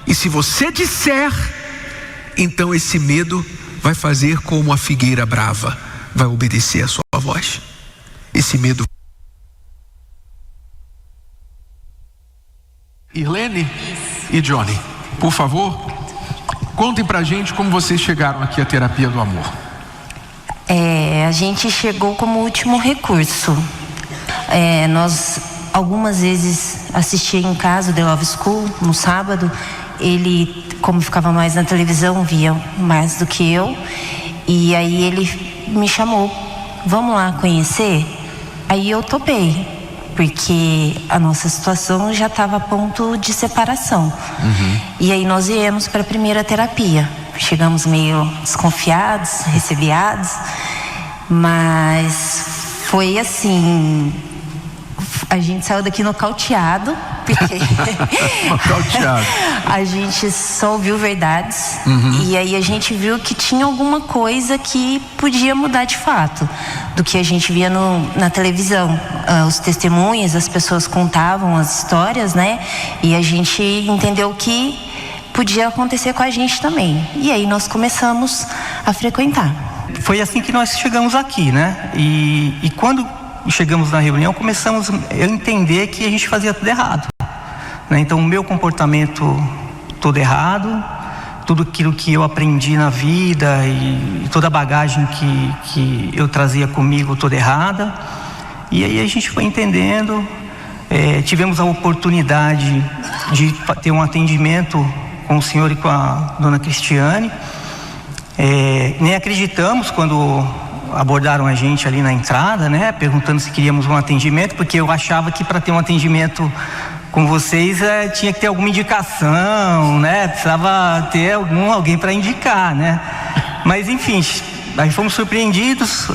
E se você disser, então esse medo vai fazer como a figueira brava, vai obedecer a sua voz. Esse medo. Irlene e Johnny, por favor, contem pra gente como vocês chegaram aqui à terapia do amor. A gente chegou como último recurso. Nós algumas vezes assistia em casa o The Love School no sábado. Ele, como ficava mais na televisão, via mais do que eu. E aí ele me chamou, vamos lá conhecer? Aí eu topei, porque a nossa situação já estava a ponto de separação. E aí nós viemos para a primeira terapia. Chegamos meio desconfiados, recebiados, mas foi assim, a gente saiu daqui nocauteado, porque a gente só ouviu verdades. E aí a gente viu que tinha alguma coisa que podia mudar de fato do que a gente via na televisão. Os testemunhos, as pessoas contavam as histórias, né? E a gente entendeu que podia acontecer com a gente também. E aí nós começamos a frequentar. Foi assim que nós chegamos aqui, né? E quando chegamos na reunião, começamos a entender que a gente fazia tudo errado, né? Então o meu comportamento todo errado, tudo aquilo que eu aprendi na vida e toda a bagagem que eu trazia comigo toda errada. E aí a gente foi entendendo, tivemos a oportunidade de ter um atendimento com o senhor e com a dona Cristiane. Nem acreditamos quando abordaram a gente ali na entrada, né, perguntando se queríamos um atendimento, porque eu achava que para ter um atendimento com vocês tinha que ter alguma indicação, né, precisava ter alguém para indicar, né. Mas enfim, aí fomos surpreendidos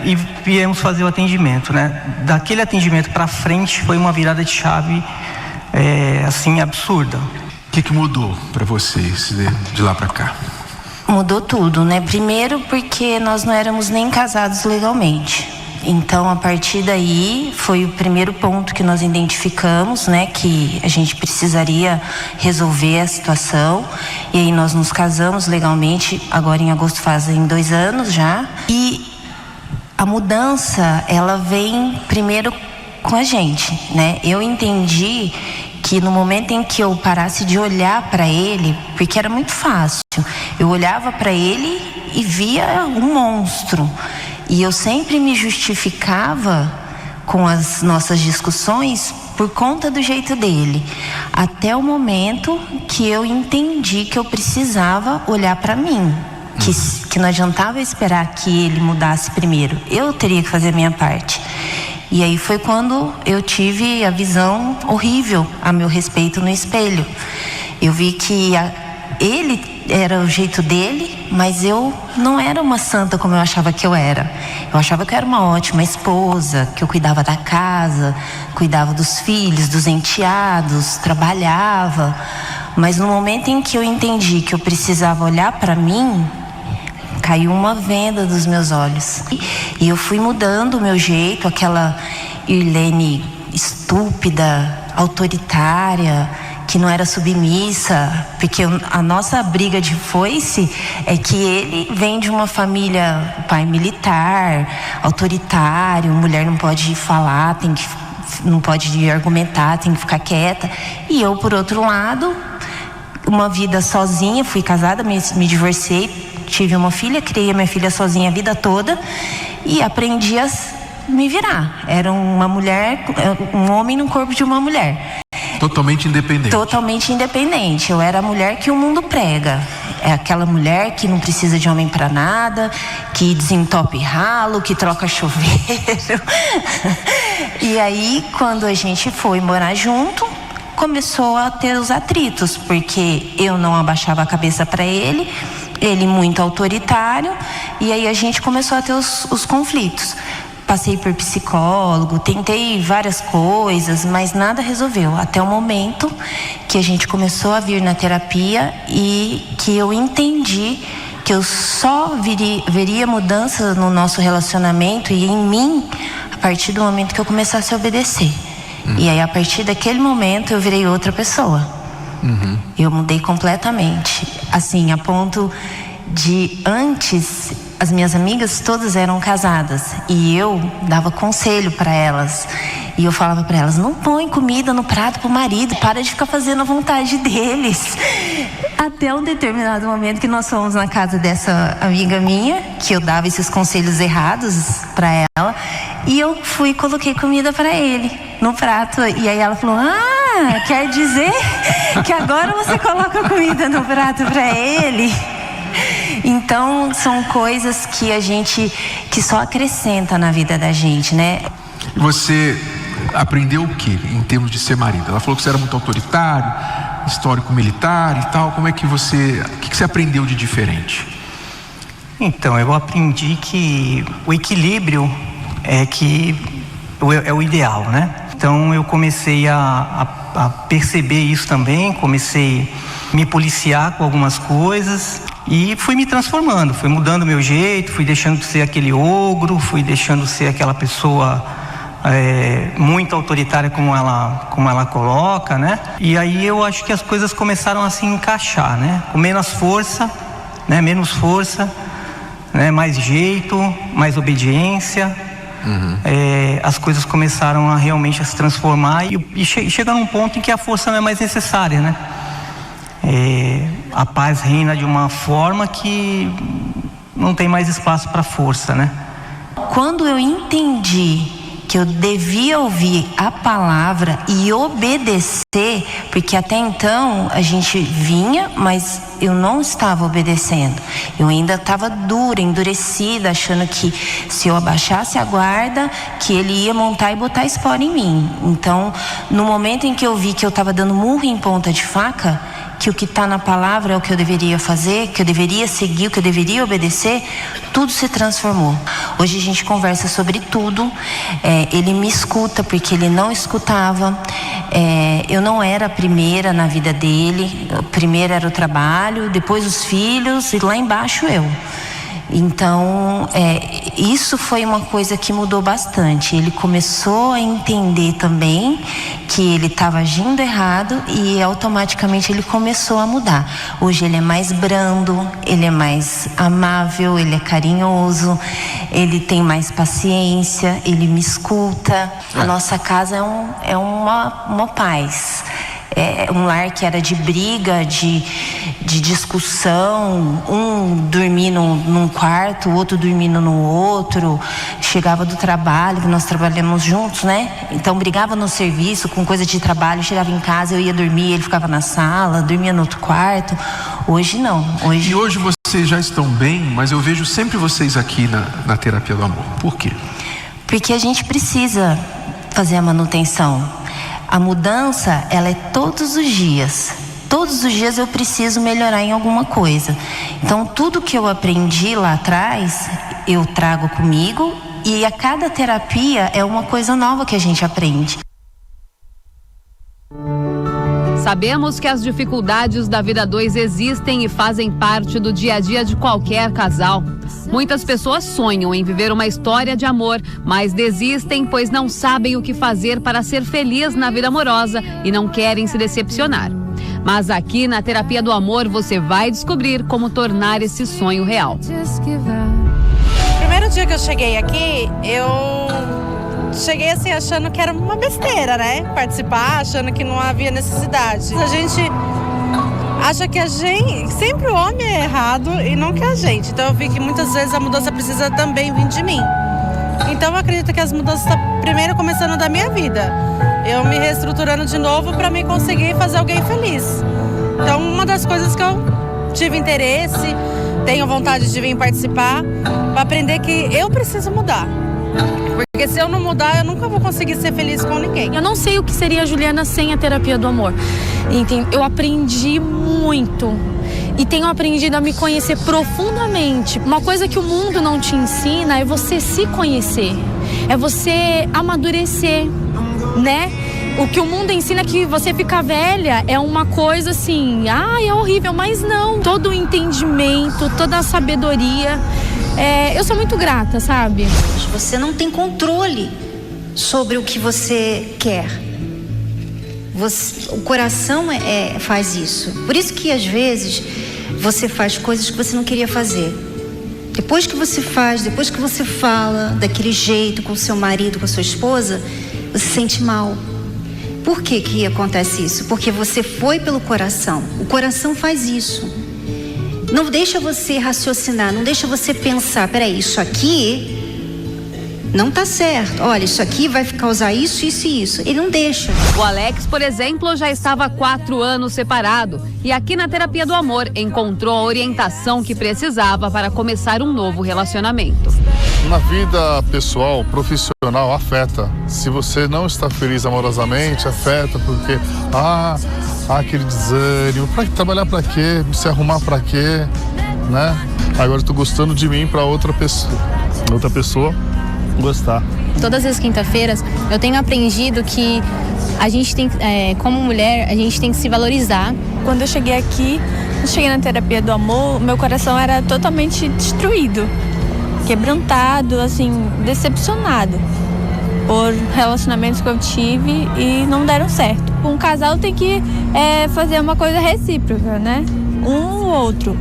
e viemos fazer o atendimento, né. Daquele atendimento para frente foi uma virada de chave assim absurda. O que mudou para vocês de lá para cá? Mudou tudo, né? Primeiro porque nós não éramos nem casados legalmente. Então, a partir daí, foi o primeiro ponto que nós identificamos, né? Que a gente precisaria resolver a situação. E aí nós nos casamos legalmente, agora em agosto fazem 2 anos já. E a mudança, ela vem primeiro com a gente, né? Eu entendi que no momento em que eu parasse de olhar para ele, porque era muito fácil, eu olhava para ele e via um monstro, e eu sempre me justificava com as nossas discussões por conta do jeito dele, até o momento que eu entendi que eu precisava olhar para mim, que não adiantava esperar que ele mudasse primeiro, eu teria que fazer a minha parte. E aí foi quando eu tive a visão horrível a meu respeito no espelho. Eu vi que ele era o jeito dele, mas eu não era uma santa como eu achava que eu era. Eu achava que eu era uma ótima esposa, que eu cuidava da casa, cuidava dos filhos, dos enteados, trabalhava. Mas no momento em que eu entendi que eu precisava olhar para mim, caiu uma venda dos meus olhos. E eu fui mudando o meu jeito, aquela Irlene estúpida, autoritária, que não era submissa, porque a nossa briga de foice é que ele vem de uma família, pai militar, autoritário, mulher não pode falar, não pode argumentar, tem que ficar quieta. E eu, por outro lado, uma vida sozinha, fui casada, me divorciei, tive uma filha, criei a minha filha sozinha a vida toda e aprendi a me virar. Era uma mulher, um homem no corpo de uma mulher. Totalmente independente. Totalmente independente. Eu era a mulher que o mundo prega. É aquela mulher que não precisa de homem para nada, que desentope ralo, que troca chuveiro. E aí, quando a gente foi morar junto, começou a ter os atritos, porque eu não abaixava a cabeça para ele muito autoritário, e aí a gente começou a ter os conflitos. Passei por psicólogo, tentei várias coisas, mas nada resolveu, até o momento que a gente começou a vir na terapia e que eu entendi que eu só veria mudança no nosso relacionamento e em mim a partir do momento que eu começasse a obedecer. E aí, a partir daquele momento, eu virei outra pessoa. Eu mudei completamente. Assim, a ponto de antes, as minhas amigas todas eram casadas e eu dava conselho para elas. E eu falava para elas: não põe comida no prato pro marido, para de ficar fazendo a vontade deles. Até um determinado momento que nós fomos na casa dessa amiga minha, que eu dava esses conselhos errados para ela, e eu fui e coloquei comida para ele no prato. E aí ela falou: ah, quer dizer que agora você coloca comida no prato para ele? Então são coisas que a gente, que só acrescenta na vida da gente, né? Você aprendeu o que em termos de ser marido? Ela falou que você era muito autoritário, histórico militar e tal. Como é que você, o que você aprendeu de diferente? Então, eu aprendi que o equilíbrio é o ideal, né? Então eu comecei a perceber isso também, comecei a me policiar com algumas coisas e fui me transformando, fui mudando meu jeito, fui deixando de ser aquele ogro, fui deixando de ser aquela pessoa muito autoritária como ela coloca, né? E aí eu acho que as coisas começaram a se encaixar, né? Com menos força, né? Né? Mais jeito, mais obediência. As coisas começaram a realmente a se transformar e chega num ponto em que a força não é mais necessária, né? A paz reina de uma forma que não tem mais espaço para força, né? Quando eu entendi que eu devia ouvir a palavra e obedecer, porque até então a gente vinha, mas eu não estava obedecendo. Eu ainda estava dura, endurecida, achando que se eu abaixasse a guarda, que ele ia montar e botar espora em mim. Então, no momento em que eu vi que eu estava dando murro em ponta de faca, que o que está na palavra é o que eu deveria fazer, que eu deveria seguir, o que eu deveria obedecer, tudo se transformou. Hoje a gente conversa sobre tudo. Ele me escuta porque ele não escutava. Eu não era a primeira na vida dele. A primeira era o trabalho, depois os filhos e lá embaixo eu. Então, isso foi uma coisa que mudou bastante. Ele começou a entender também que ele estava agindo errado e automaticamente ele começou a mudar. Hoje ele é mais brando, ele é mais amável, ele é carinhoso, ele tem mais paciência, ele me escuta. A nossa casa é uma paz. É um lar que era de briga, de discussão, um dormindo num quarto, o outro dormindo no outro. Chegava do trabalho, que nós trabalhamos juntos, né? Então brigava no serviço com coisa de trabalho, chegava em casa, eu ia dormir, ele ficava na sala, dormia no outro quarto. Hoje não. E hoje vocês já estão bem, mas eu vejo sempre vocês aqui na terapia do amor. Por quê? Porque a gente precisa fazer a manutenção. A mudança, ela é todos os dias. Todos os dias eu preciso melhorar em alguma coisa. Então, tudo que eu aprendi lá atrás, eu trago comigo e a cada terapia é uma coisa nova que a gente aprende. Sabemos que as dificuldades da vida a dois existem e fazem parte do dia a dia de qualquer casal. Muitas pessoas sonham em viver uma história de amor, mas desistem pois não sabem o que fazer para ser feliz na vida amorosa e não querem se decepcionar. Mas aqui na Terapia do Amor você vai descobrir como tornar esse sonho real. Primeiro dia que eu cheguei aqui, eu cheguei assim achando que era uma besteira, né? Participar, achando que não havia necessidade. A gente acha que sempre o homem é errado e não que a gente. Então eu vi que muitas vezes a mudança precisa também vir de mim. Então eu acredito que as mudanças estão primeiro começando da minha vida. Eu me reestruturando de novo para me conseguir fazer alguém feliz. Então uma das coisas que eu tive interesse, tenho vontade de vir participar, para aprender que eu preciso mudar. Porque se eu não mudar, eu nunca vou conseguir ser feliz com ninguém. Eu não sei o que seria a Juliana sem a terapia do amor. Eu aprendi muito e tenho aprendido a me conhecer profundamente. Uma coisa que o mundo não te ensina é você se conhecer, é você amadurecer, né? O que o mundo ensina é que você ficar velha é uma coisa assim, é horrível, mas não. Todo o entendimento, toda a sabedoria, eu sou muito grata, sabe? Você não tem controle sobre o que você quer. O coração faz isso. Por isso que às vezes você faz coisas que você não queria fazer. Depois que você faz, depois que você fala daquele jeito com o seu marido, com a sua esposa, você se sente mal. Por que acontece isso? Porque você foi pelo coração. O coração faz isso. Não deixa você raciocinar, não deixa você pensar, peraí, isso aqui não tá certo. Olha, isso aqui vai causar isso, isso e isso. Ele não deixa. O Alex, por exemplo, já estava há 4 anos separado e aqui na Terapia do Amor encontrou a orientação que precisava para começar um novo relacionamento. Na vida pessoal, profissional, afeta. Se você não está feliz amorosamente, afeta porque, aquele desânimo. Trabalhar pra quê? Se arrumar pra quê? Né? Agora eu tô gostando de mim pra outra pessoa gostar. Todas as quinta-feiras eu tenho aprendido que a gente tem, como mulher, a gente tem que se valorizar. Quando eu cheguei aqui, na Terapia do Amor, meu coração era totalmente destruído, quebrantado, assim, decepcionado por relacionamentos que eu tive e não deram certo. Um casal tem que fazer uma coisa recíproca, né? Um ou outro,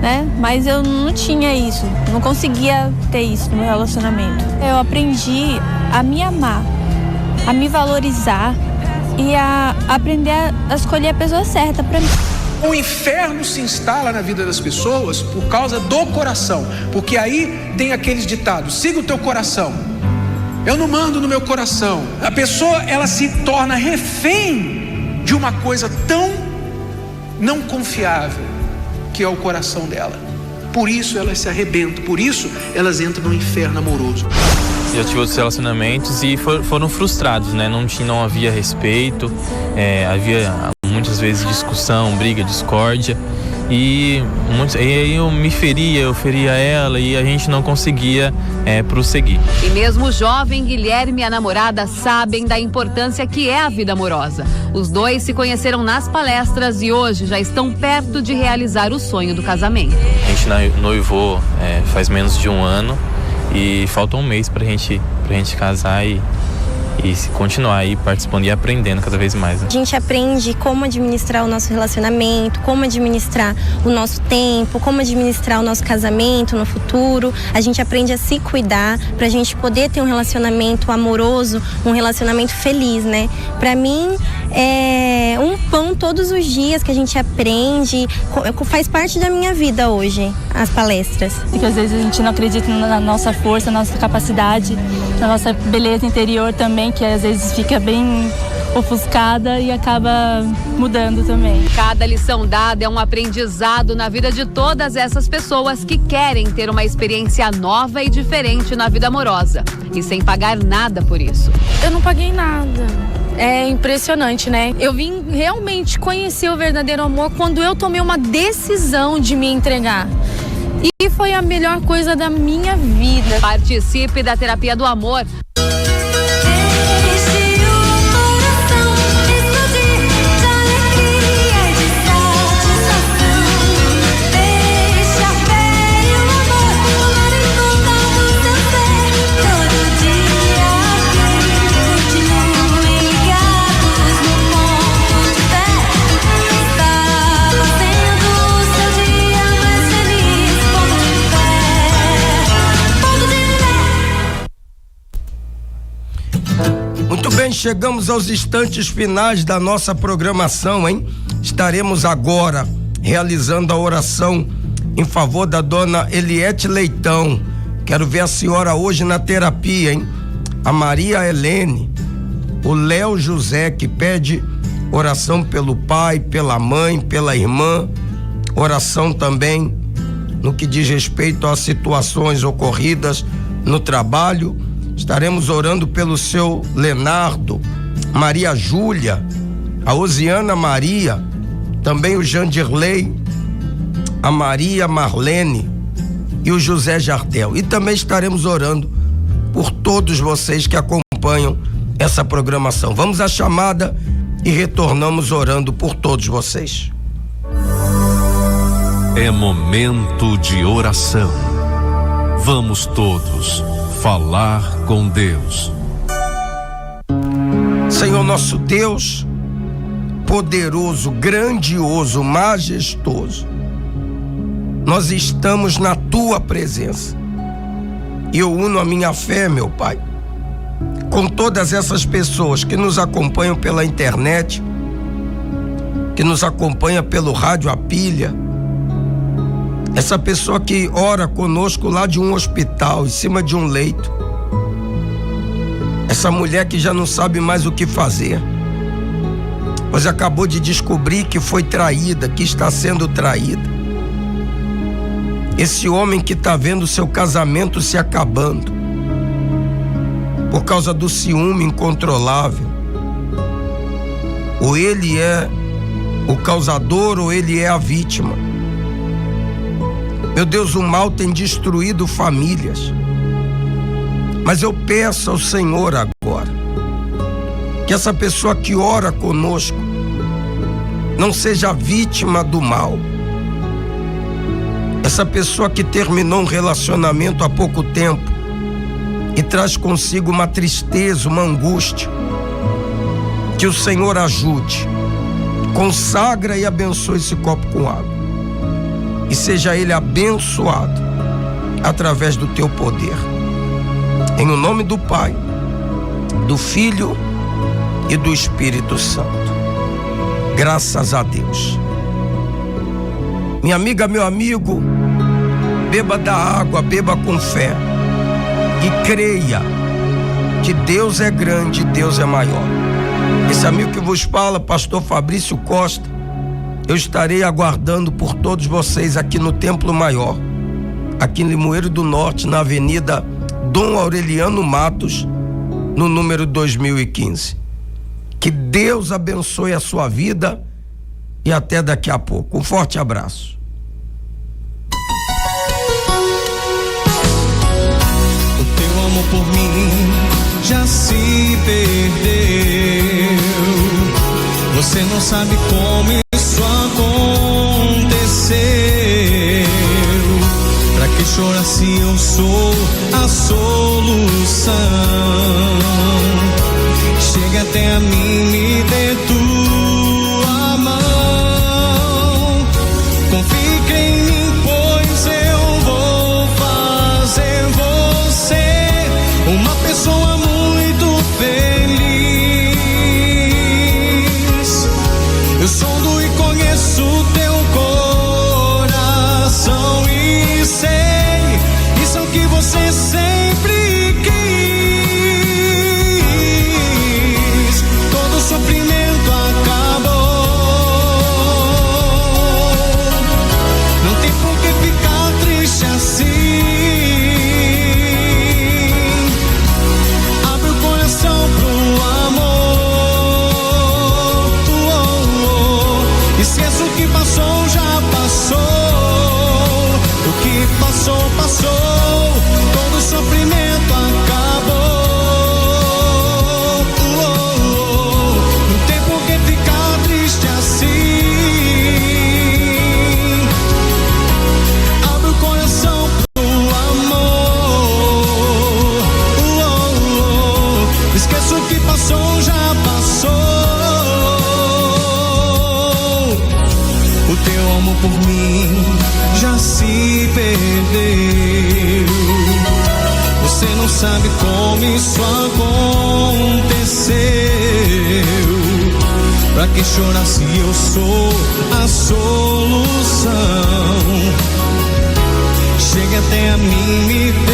né? Mas eu não tinha isso, não conseguia ter isso no meu relacionamento. Eu aprendi a me amar, a me valorizar e a aprender a escolher a pessoa certa para mim. O inferno se instala na vida das pessoas por causa do coração, porque aí tem aqueles ditados: siga o teu coração. Eu não mando no meu coração. A pessoa, ela se torna refém de uma coisa tão não confiável que é o coração dela. Por isso elas se arrebentam, por isso elas entram no inferno amoroso. Já tive outros relacionamentos e foram frustrados, né? Não havia respeito, havia muitas vezes discussão, briga, discórdia. E aí eu feria ela e a gente não conseguia prosseguir. E mesmo jovem, Guilherme e a namorada sabem da importância que é a vida amorosa. Os dois se conheceram nas palestras e hoje já estão perto de realizar o sonho do casamento. A gente noivou faz menos de 1 ano e falta 1 mês pra gente casar e continuar aí participando e aprendendo cada vez mais, né? A gente aprende como administrar o nosso relacionamento, como administrar o nosso tempo, como administrar o nosso casamento no futuro. A gente aprende a se cuidar pra gente poder ter um relacionamento amoroso, um relacionamento feliz, né? Pra mim, é um pão todos os dias que a gente aprende, faz parte da minha vida hoje, as palestras. Porque às vezes a gente não acredita na nossa força, na nossa capacidade, na nossa beleza interior também, que às vezes fica bem ofuscada e acaba mudando também. Cada lição dada é um aprendizado na vida de todas essas pessoas que querem ter uma experiência nova e diferente na vida amorosa e sem pagar nada por isso. Eu não paguei nada. É impressionante, né? Eu vim realmente conhecer o verdadeiro amor quando eu tomei uma decisão de me entregar. E foi a melhor coisa da minha vida. Participe da Terapia do Amor. Muito bem, chegamos aos instantes finais da nossa programação, hein? Estaremos agora realizando a oração em favor da dona Eliette Leitão. Quero ver a senhora hoje na terapia, hein? A Maria Helene, o Léo José, que pede oração pelo pai, pela mãe, pela irmã, oração também no que diz respeito às situações ocorridas no trabalho. Estaremos orando pelo seu Leonardo, Maria Júlia, a Osiana Maria, também o Jandirley, a Maria Marlene e o José Jardel. E também estaremos orando por todos vocês que acompanham essa programação. Vamos à chamada e retornamos orando por todos vocês. É momento de oração. Vamos todos falar com Deus. Senhor nosso Deus, poderoso, grandioso, majestoso, nós estamos na tua presença. E eu uno a minha fé, meu Pai, com todas essas pessoas que nos acompanham pela internet, que nos acompanha pelo rádio A Pilha, essa pessoa que ora conosco lá de um hospital, em cima de um leito, essa mulher que já não sabe mais o que fazer, pois acabou de descobrir que foi traída, que está sendo traída. Esse homem que está vendo seu casamento se acabando por causa do ciúme incontrolável. Ou ele é o causador ou ele é a vítima. Meu Deus, o mal tem destruído famílias. Mas eu peço ao Senhor agora que essa pessoa que ora conosco não seja vítima do mal. Essa pessoa que terminou um relacionamento há pouco tempo e traz consigo uma tristeza, uma angústia, que o Senhor ajude, consagra e abençoe esse copo com água e seja ele abençoado através do teu poder. Em o nome do Pai, do Filho e do Espírito Santo. Graças a Deus. Minha amiga, meu amigo, beba da água, beba com fé e creia que Deus é grande, Deus é maior. Esse amigo que vos fala, pastor Fabrício Costa, eu estarei aguardando por todos vocês aqui no Templo Maior, aqui em Limoeiro do Norte, na Avenida Dom Aureliano Matos, no número 2015. Que Deus abençoe a sua vida e até daqui a pouco. Um forte abraço. O teu amor por mim já se perdeu. Você não sabe como isso aconteceu. Pra que chorar se eu sou a solução? Chega até a mim, me dê tua mão. Confia em mim, pois eu vou fazer você uma pessoa muito feliz. Eu sondo e conheço teu coração e sei, isso é o que você sempre quis. Todo sofrimento acabou. Não tem por que ficar triste assim. Abre o coração pro amor. Esqueça o que passou, já passou. O que passou, passou. Todo sofrimento acabou. Não tem por que ficar triste assim. Abre o coração pro amor. Esqueça o que passou, já passou. O teu amor por mim já se perdeu. Você não sabe como isso aconteceu. Pra que chorar se eu sou a solução? Chega até a mim, me dê